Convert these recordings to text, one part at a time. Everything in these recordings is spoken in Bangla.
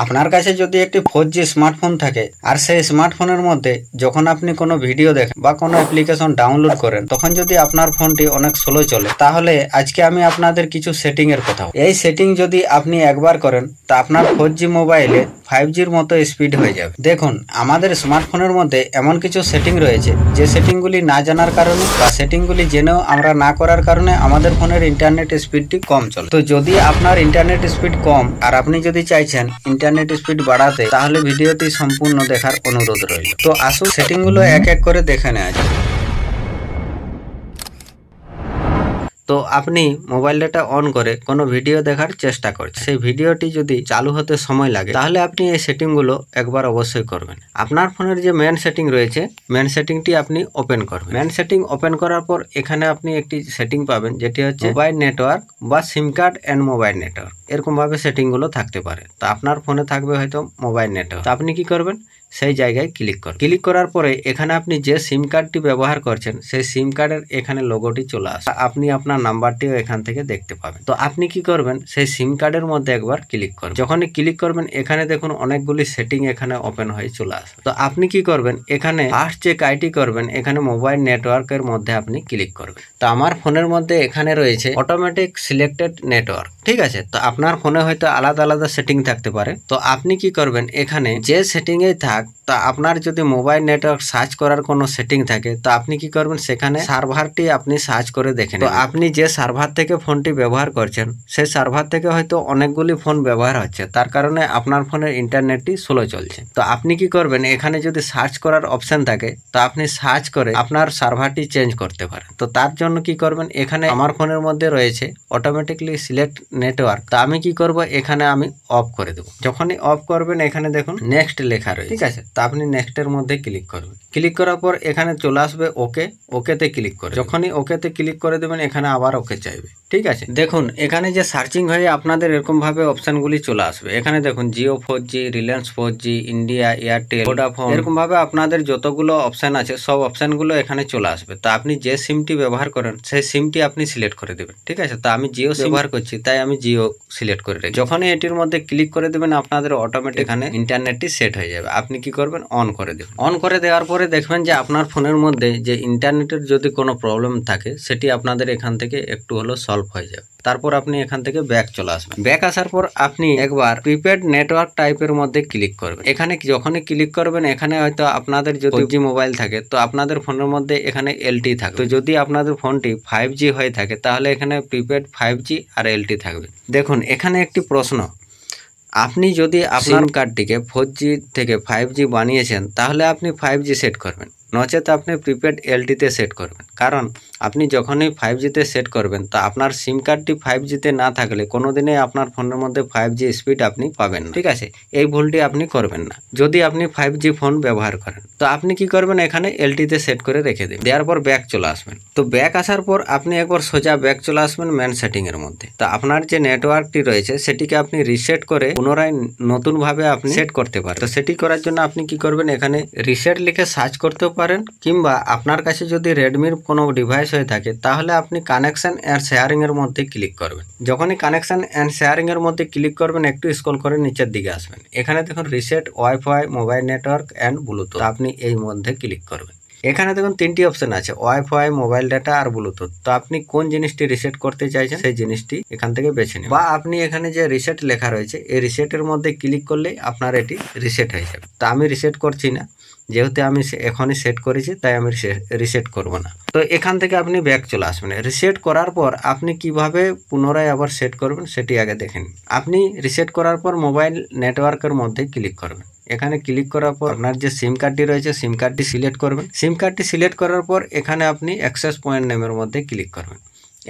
আপনার কাছে যদি একটি 4G স্মার্টফোন থাকে আর সেই স্মার্টফোনের মধ্যে যখন আপনি কোনো ভিডিও দেখেন বা কোনো অ্যাপ্লিকেশন ডাউনলোড করেন তখন যদি আপনার ফোনটি অনেক স্লো চলে, তাহলে আজকে আমি আপনাদের কিছু সেটিং এর কথা। এই সেটিং যদি আপনি একবার করেন তা আপনার 4G মোবাইলে 5Gর মতো স্পিড হয়ে যাবে। দেখুন, আমাদের স্মার্টফোনের মধ্যে এমন কিছু সেটিং রয়েছে যে সেটিংগুলি না জানার কারণে বা সেটিংগুলি জেনেও আমরা না করার কারণে আমাদের ফোনের ইন্টারনেট স্পিডটি কম চলে। তো যদি আপনার ইন্টারনেট স্পিড কম আর আপনি যদি চাইছেন ইন্টারনেট স্পিড বাড়াতে, তাহলে ভিডিওটি সম্পূর্ণ দেখার অনুরোধ রইল। তো আসুন সেটিংগুলো এক এক করে দেখে নেওয়া যাক। তো আপনি মোবাইল ডাটা অন করে কোনো ভিডিও দেখার চেষ্টা করছেন, সেই ভিডিওটি যদি চালু হতে সময় লাগে তাহলে আপনি এই সেটিংগুলো একবার অবশ্যই করবেন। আপনার ফোনের যে মেন সেটিং রয়েছে, মেন সেটিংটি আপনি ওপেন করবেন। মেন সেটিং ওপেন করার পর এখানে আপনি একটি সেটিং পাবেন যেটি হচ্ছে মোবাইল নেটওয়ার্ক বা সিম কার্ড অ্যান্ড মোবাইল নেটওয়ার্ক। এরকম ভাবে সেটিংগুলো থাকতে পারে। তো আপনার ফোনে থাকবে হয়তো মোবাইল নেটওয়ার্ক। তো আপনি কি করবেন, সেই জায়গায় ক্লিক করুন। ক্লিক করার পরে এখানে আপনি যে সিম কার্ডটি ব্যবহার করছেন সেই সিম কার্ডের এখানে লোগোটি চলে আসে, আপনি আপনার নাম্বারটিও এখান থেকে দেখতে পাবেন। তো আপনি কি করবেন, সেই সিম কার্ডের মধ্যে একবার ক্লিক করবেন। যখনই ক্লিক করবেন এখানে দেখুন অনেকগুলি সেটিং এখানে ওপেন হয়ে চলে আসবে। তো আপনি কি করবেন, এখানে ফার্স্ট যে কাজটি করবেন এখানে মোবাইল নেটওয়ার্কের মধ্যে আপনি ক্লিক করবেন। তো আমার ফোনের মধ্যে এখানে রয়েছে অটোমেটিক সিলেক্টেড নেটওয়ার্ক, ঠিক আছে। তো আপনার ফোনে হয়তো আলাদা আলাদা সেটিং থাকতে পারে। তো আপনি কি করবেন, এখানে যে সেটিং এ থাক, তা আপনার যদি মোবাইল নেটওয়ার্ক সার্চ করার কোনো সেটিং থাকে তো আপনি কি করবেন, সেখানে সার্ভারটি আপনি সার্চ করে দেখেন। তো আপনি যে সার্ভার থেকে ফোনটি ব্যবহার করছেন সেই সার্ভার থেকে হয়তো অনেকগুলি ফোন ব্যবহার হচ্ছে, তার কারণে আপনার ফোনের ইন্টারনেটটি স্লো চলছে। তো আপনি কি করবেন, এখানে যদি সার্চ করার অপশন থাকে তো আপনি সার্চ করে আপনার সার্ভারটি চেঞ্জ করতে পারেন। তো তার জন্য কি করবেন, এখানে আমার ফোনের মধ্যে রয়েছে অটোমেটিকলি সিলেক্ট নেটওয়ার্ক। তো আমি কি করব, এখানে আমি অফ করে দেবো। যখনই অফ করবেন এখানে দেখুন নেক্সট লেখা রয়েছে, ঠিক আছে। তো আপনি নেক্সট এর মধ্যে ক্লিক করবেন। ক্লিক করার পর এখানে চলে আসবে ওকে, ওকেতে ক্লিক করে যখনই ওকেতে ক্লিক করে দেবেন এখানে আবার ওকে চাইবে, ঠিক আছে। দেখুন এখানে যে সার্চিং হয়ে আপনাদের এরকম ভাবে অপশনগুলি চলে আসবে। এখানে দেখুন Jio 4G, Reliance 4G, India, Airtel, Vodafone, এরকম ভাবে আপনাদের যতগুলো অপশন আছে সব অপশনগুলো এখানে চলে আসবে। তো আপনি যে সিমটি ব্যবহার করেন সেই সিমটি আপনি সিলেক্ট করে দেবেন, ঠিক আছে। তো আমি জিও ব্যবহার করছি তাই আমি জিও সিলেক্ট করে রেখে যখনই এটির মধ্যে ক্লিক করে দেবেন আপনাদের অটোমেটিক এখানে ইন্টারনেটটি সেট হয়ে যাবে। আপনি কি করবেন, অন করে দেবেন। অন করে দেওয়ার পরে দেখবেন যে আপনার ফোনের মধ্যে যে ইন্টারনেটের যদি কোনো প্রবলেম থাকে সেটি আপনাদের এখান থেকে একটু হলেও সলভ হয়ে যাবে। তারপর আপনি এখান থেকে ব্যাক চলে আসবেন। ব্যাক আসার পর আপনি একবার প্রিপেড নেটওয়ার্ক টাইপের মধ্যে ক্লিক করবেন। এখানে যখনই ক্লিক করবেন এখানে হয়তো আপনাদের যদি 4G মোবাইল থাকে তো আপনাদের ফোনের মধ্যে এখানে LTE থাকবে। তো যদি আপনাদের ফোনটি 5G হয়ে থাকে তাহলে এখানে প্রিপেড 5G আর LTE থাকবে। দেখুন এখানে একটি প্রশ্ন, আপনি যদি আপনার কার্ডটিকে 4G থেকে 5G বানিয়েছেন তাহলে আপনি 5G সেট করবেন, নচেত আপনি প্রিপেড LTE-তে সেট করবেন। কারণ আপনি যখনই 5G-তে সেট করবেন তা আপনার সিম কার্ডটি 5G-তে না থাকলে কোনোদিনই আপনার ফোনের মধ্যে 5G স্পিড আপনি পাবেন না, ঠিক আছে। এই ভুলটি আপনি করবেন না যদি আপনি 5G ফোন ব্যবহার করেন। তো আপনি কি করবেন, এখানে LTE-তে সেট করে রেখে দেবেন। দেওয়ার পর ব্যাক চলে আসবেন। তো ব্যাক আসার পর আপনি একবার সোজা ব্যাক চলে আসবেন মেন সেটিং এর মধ্যে। তো আপনার যে নেটওয়ার্কটি রয়েছে সেটিকে আপনি রিসেট করে পুনরায় নতুন ভাবে আপনি সেট করতে পারেন। তো সেটি করার জন্য আপনি কি করবেন, এখানে রিসেট লিখে সার্চ করতেও পারেন, কিংবা আপনার কাছে যদি রেডমির কোনো ডিভাইস হয়ে থাকে তাহলে আপনি কানেকশন এন্ড শেয়ারিং এর মধ্যে ক্লিক করবেন। যখনই কানেকশন এন্ড শেয়ারিং এর মধ্যে ক্লিক করবেন একটু স্ক্রল করে নিচের দিকে আসবেন। এখানে দেখুন reset wifi, mobile network and bluetooth, আপনি এই মধ্যে ক্লিক করবেন। এখানে দেখুন তিনটি অপশন আছে, ওয়াইফাই, মোবাইল ডাটা আর ব্লুটুথ। তো আপনি কোন জিনিসটি রিসেট করতে চাইছেন সেই জিনিসটি এখান থেকে বেছে নিন, বা আপনি এখানে যে রিসেট লেখা রয়েছে এই রিসেটের মধ্যে ক্লিক করলেই আপনার এটি রিসেট হয়ে যাবে। তো আমি রিসেট করছি না, যেহেতু আমি এখনই সেট করেছি তাই আমি রিসেট করব না। তো এখান থেকে আপনি ব্যাক চলে আসবেন। রিসেট করার পর আপনি কিভাবে পুনরায় আবার সেট করবেন সেটি আগে দেখেন। আপনি রিসেট করার পর মোবাইল নেটওয়ার্কের মধ্যে ক্লিক করবেন। এখানে ক্লিক করার পর আপনার যে সিম কার্ডটি রয়েছে সিম কার্ডটি সিলেক্ট করবেন। সিম কার্ডটি সিলেক্ট করার পর এখানে আপনি অ্যাক্সেস পয়েন্ট নেমের মধ্যে ক্লিক করবেন।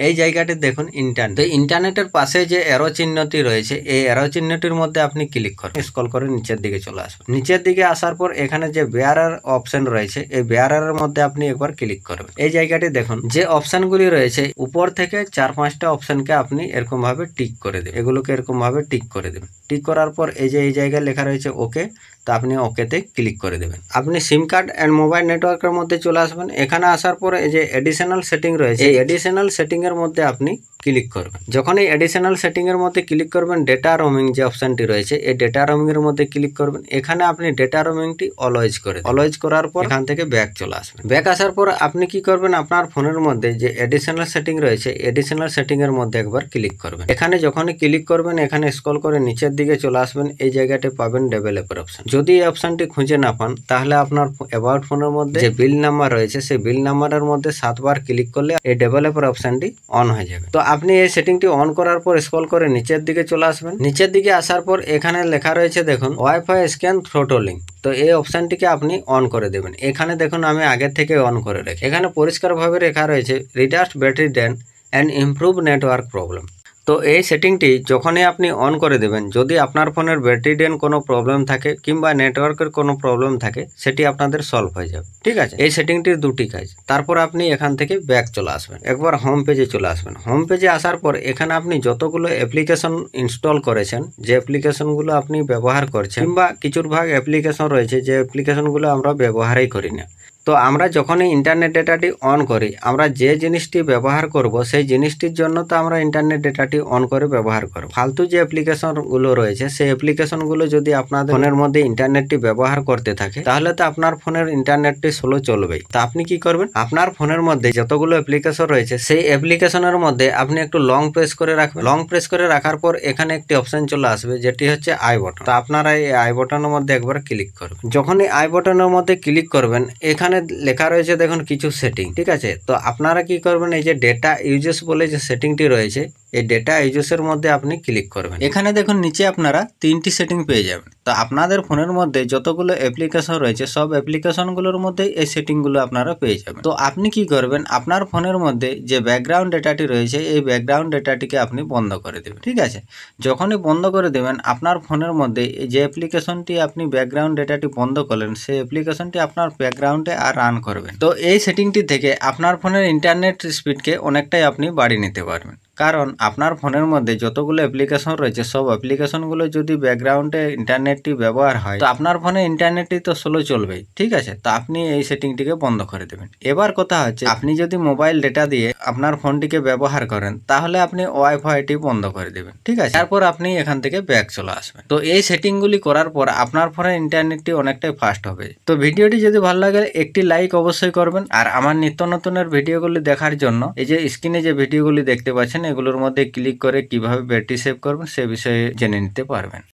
এই জায়গাটি দেখুন ইন্টারনেট। তো ইন্টারনেটের পাশে যে অ্যারো চিহ্নটি রয়েছে এই অ্যারো চিহ্নটির মধ্যে আপনি ক্লিক করবেন। স্ক্রল করে নিচের দিকে চলে আসবেন। নিচের দিকে আসার পর এখানে যে বেয়ারার অপশন রয়েছে এই বেয়ারারের মধ্যে আপনি একবার ক্লিক করবেন। এই জায়গাটি দেখুন যে অপশনগুলি রয়েছে উপর থেকে 4-5টা অপশনকে আপনি এরকম ভাবে টিক করে দেবেন। এগুলোকে এরকম ভাবে টিক করে দেবেন। টিক করার পর এই যে এই জায়গায় লেখা রয়েছে ওকে, তো আপনি ওকেতে ক্লিক করে দেবেন। আপনি সিম কার্ড অ্যান্ড মোবাইল নেটওয়ার্কের মধ্যে চলে আসবেন। এখানে আসার পরে এই যে এডিশনাল সেটিং রয়েছে, এই এডিশনাল সেটিং এর মধ্যে আপনি ক্লিক করবেন। যখন এই এডিশনাল সেটিং এর মধ্যে ক্লিক করবেন, ডেটা রোমিং যে অপশনটি রয়েছে এই ডেটা রোমিং এর মধ্যে ক্লিক করবেন। এখানে আপনি ডেটা রোমিংটি অলওয়েজ করে দেবেন। অলওয়েজ করার পর এখান থেকে ব্যাক চলে আসবেন। ব্যাক আসার পর আপনি কি করবেন, আপনার ফোনের মধ্যে যে এডিশনাল সেটিং রয়েছে এডিশনাল সেটিং এর মধ্যে একবার ক্লিক করবেন। এখানে যখনই ক্লিক করবেন এখানে স্ক্রল করে নিচের দিকে চলে আসবেন। এই জায়গাতে পাবেন ডেভেলপার অপশন। যদি এই অপশনটি খুঁজে না পান তাহলে আপনার অ্যাবাউট ফোনের মধ্যে যে বিল নাম্বার রয়েছে সেই বিল নাম্বারের মধ্যে 7 বার ক্লিক করলে এই ডেভেলপার অপশনটি অন হয়ে যাবে। তো আপনি এই সেটিংটি অন করার পর স্ক্রল করে নিচের দিকে চলে আসবেন। নিচের দিকে আসার পর এখানে লেখা রয়েছে দেখুন ওয়াইফাই স্ক্যান থ্রোটলিং। তো এই অপশনটিকে আপনি অন করে দেবেন। এখানে দেখুন আমি আগে থেকে অন করে রাখি। এখানে পরিষ্কারভাবে লেখা রয়েছে reduce battery drain and improve network problem. তো এই সেটিংটি যখনই আপনি অন করে দেবেন, যদি আপনার ফোনের ব্যাটারি ড্রেন কোনো প্রবলেম থাকে কিংবা নেটওয়ার্কের কোনো প্রবলেম থাকে সেটি আপনাদের সলভ হয়ে যাবে। ঠিক আছে, এই সেটিংটির দুটি কাজ। তারপর আপনি এখান থেকে ব্যাক চলে আসবেন, একবার হোম পেজে চলে আসবেন। হোম পেজে আসার পর এখানে আপনি যতগুলো অ্যাপ্লিকেশন ইনস্টল করেছেন, যে অ্যাপ্লিকেশনগুলো আপনি ব্যবহার করছেন কিংবা কিছুর ভাগ অ্যাপ্লিকেশন রয়েছে যে অ্যাপ্লিকেশনগুলো আমরা ব্যবহারই করি না। তো আমরা যখনই ইন্টারনেট ডেটাটি অন করি, আমরা যে জিনিসটি ব্যবহার করব সেই জিনিসটির জন্য তো আমরা ইন্টারনেট ডেটাটি অন করে ব্যবহার করব। ফালতু যে অ্যাপ্লিকেশনগুলো রয়েছে সেই অ্যাপ্লিকেশনগুলো যদি আপনাদের ফোনের মধ্যে ইন্টারনেটটি ব্যবহার করতে থাকে তাহলে তো আপনার ফোনের ইন্টারনেটটি স্লো চলবেই। তো আপনি কি করবেন, আপনার ফোনের মধ্যে যতগুলো অ্যাপ্লিকেশন রয়েছে সেই অ্যাপ্লিকেশনের মধ্যে আপনি একটু লং প্রেস করে রাখবেন। লং প্রেস করে রাখার পর এখানে একটি অপশন চলে আসবে যেটি হচ্ছে আই বটন। তো আপনারা এই আই বটনের মধ্যে একবার ক্লিক করবেন। যখনই আই বটনের মধ্যে ক্লিক করবেন এখানে লেখা রয়েছে দেখুন কিছু সেটিং। ঠিক আছে, তো আপনারা কি করবেন, এই যে ডেটা ইউজেস বলে যে সেটিংটি রয়েছে এই ডেটা ইউজেসের মধ্যে আপনি ক্লিক করবেন। এখানে দেখুন নিচে আপনারা 3টি সেটিং পেয়ে যাবেন। তো আপনাদের ফোনের মধ্যে যতগুলো অ্যাপ্লিকেশন রয়েছে সব অ্যাপ্লিকেশনগুলোর মধ্যে এই সেটিংগুলো আপনারা পেয়ে যাবেন। তো আপনি কি করবেন, আপনার ফোনের মধ্যে যে ব্যাকগ্রাউন্ড ডেটাটি রয়েছে এই ব্যাকগ্রাউন্ড ডেটাটিকে আপনি বন্ধ করে দেবেন। ঠিক আছে, যখনই বন্ধ করে দেবেন আপনার ফোনের মধ্যে যে অ্যাপ্লিকেশনটি আপনি ব্যাকগ্রাউন্ড ডেটাটি বন্ধ করলেন সেই অ্যাপ্লিকেশনটি আপনার ব্যাকগ্রাউন্ডে আর রান করবেন। তো এই সেটিংটি থেকে আপনার ফোনের ইন্টারনেট স্পিডকে অনেকটাই আপনি বাড়িয়ে নিতে পারবেন। কারণ আপনার ফোনের মধ্যে যতগুলো অ্যাপ্লিকেশন রয়েছে সব অ্যাপ্লিকেশনগুলো যদি ব্যাকগ্রাউন্ডে ইন্টারনেটটি ব্যবহার হয় তো আপনার ফোনে ইন্টারনেটটি তো স্লো চলবেই। ঠিক আছে, তো আপনি এই সেটিংটিকে বন্ধ করে দেবেন। এবার কথা হচ্ছে আপনি যদি মোবাইল ডেটা দিয়ে আপনার ফোনটিকে ব্যবহার করেন তাহলে আপনি ওয়াইফাইটি বন্ধ করে দেবেন। ঠিক আছে, তারপর আপনি এখান থেকে ব্যাক চলে আসবেন। তো এই সেটিংগুলি করার পর আপনার ফোনের ইন্টারনেটটি অনেকটাই ফাস্ট হবে। তো ভিডিওটি যদি ভালো লাগে একটি লাইক অবশ্যই করবেন। আর আমার নিত্য নতুনের ভিডিওগুলি দেখার জন্য এই যে স্ক্রিনে যে ভিডিওগুলি দেখতে পাচ্ছেন এগুলোর মধ্যে ক্লিক করে কিভাবে ব্যাটারি সেভ করবেন সে বিষয়ে জেনে নিতে পারবেন।